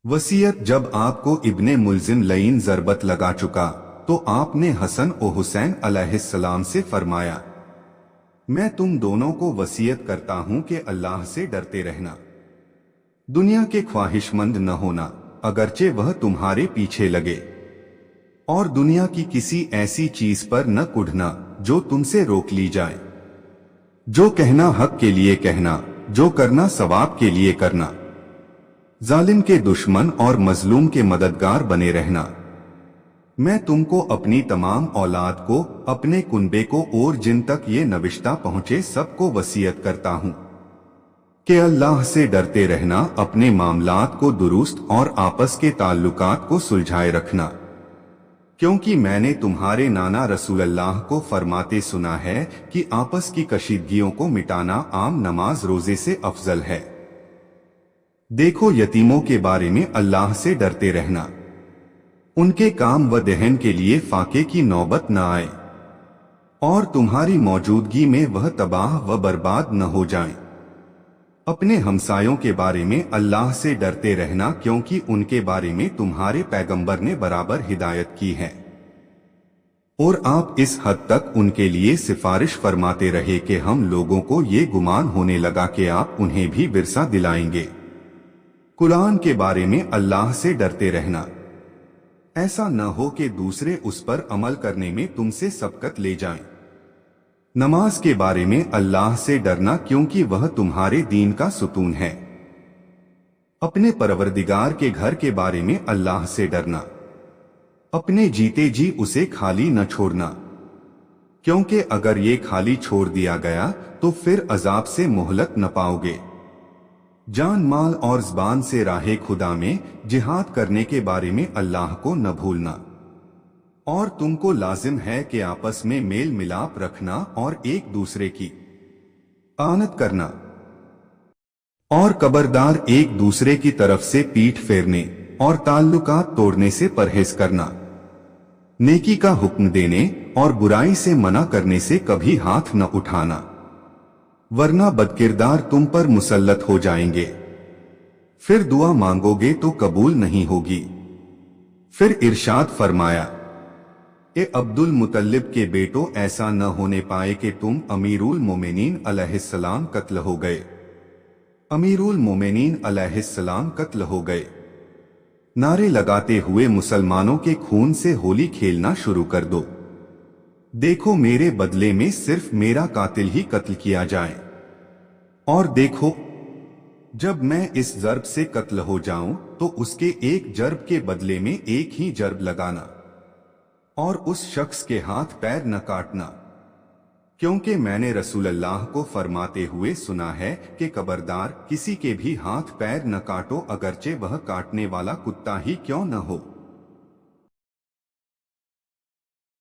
वसीयत जब आपको इब्ने मुल्जिम लईन ज़रबत लगा चुका तो आपने हसन और हुसैन अलैहिस्सलाम से फरमाया, मैं तुम दोनों को वसीयत करता हूं कि अल्लाह से डरते रहना, दुनिया के ख्वाहिशमंद न होना अगरचे वह तुम्हारे पीछे लगे, और दुनिया की किसी ऐसी चीज पर न कुढ़ना जो तुमसे रोक ली जाए। जो कहना हक के लिए कहना, जो करना सवाब के लिए करना, जालिम के दुश्मन और मजलूम के मददगार बने रहना। मैं तुमको अपनी तमाम औलाद को, अपने कुनबे को और जिन तक ये नविश्ता पहुंचे सबको वसीयत करता हूं कि अल्लाह से डरते रहना, अपने मामलात को दुरुस्त और आपस के ताल्लुकात को सुलझाए रखना, क्योंकि मैंने तुम्हारे नाना रसूलुल्लाह को फरमाते सुना है कि आपस की कशीदगियों को मिटाना आम नमाज रोजे से अफजल है। देखो, यतीमों के बारे में अल्लाह से डरते रहना, उनके काम व दहन के लिए फाके की नौबत न आए और तुम्हारी मौजूदगी में वह तबाह व बर्बाद न हो जाएं। अपने हमसायों के बारे में अल्लाह से डरते रहना, क्योंकि उनके बारे में तुम्हारे पैगंबर ने बराबर हिदायत की है और आप इस हद तक उनके लिए सिफारिश फरमाते रहे कि हम लोगों को ये गुमान होने लगा कि आप उन्हें भी विरसा दिलाएंगे। कुरान के बारे में अल्लाह से डरते रहना, ऐसा न हो कि दूसरे उस पर अमल करने में तुमसे सबकत ले जाएं। नमाज के बारे में अल्लाह से डरना, क्योंकि वह तुम्हारे दीन का सुतून है। अपने परवरदिगार के घर के बारे में अल्लाह से डरना, अपने जीते जी उसे खाली न छोड़ना, क्योंकि अगर ये खाली छोड़ दिया गया तो फिर अजाब से मोहलत न पाओगे। जान, माल और ज़बान से राहे खुदा में जिहाद करने के बारे में अल्लाह को न भूलना, और तुमको लाजिम है कि आपस में मेल मिलाप रखना और एक दूसरे की आनत करना, और कबरदार एक दूसरे की तरफ से पीठ फेरने और ताल्लुकात तोड़ने से परहेज करना, नेकी का हुक्म देने और बुराई से मना करने से कभी हाथ न उठाना, वरना बदकिरदार तुम पर मुसल्लत हो जाएंगे, फिर दुआ मांगोगे तो कबूल नहीं होगी। फिर इरशाद फरमाया, ए अब्दुल मुतल्लिब के बेटो, ऐसा न होने पाए कि तुम अमीरुल मोमिनीन अलैहिस्सलाम कत्ल हो गए। अमीरुल मोमिनीन अलैहिस्सलाम कत्ल हो गए नारे लगाते हुए मुसलमानों के खून से होली खेलना शुरू कर दो। देखो, मेरे बदले में सिर्फ मेरा कातिल ही कत्ल किया जाए, और देखो, जब मैं इस जर्ब से कत्ल हो जाऊं तो उसके एक जर्ब के बदले में एक ही जर्ब लगाना, और उस शख्स के हाथ पैर न काटना, क्योंकि मैंने रसूलुल्लाह को फरमाते हुए सुना है कि खबरदार किसी के भी हाथ पैर न काटो, अगरचे वह काटने वाला कुत्ता ही क्यों न हो।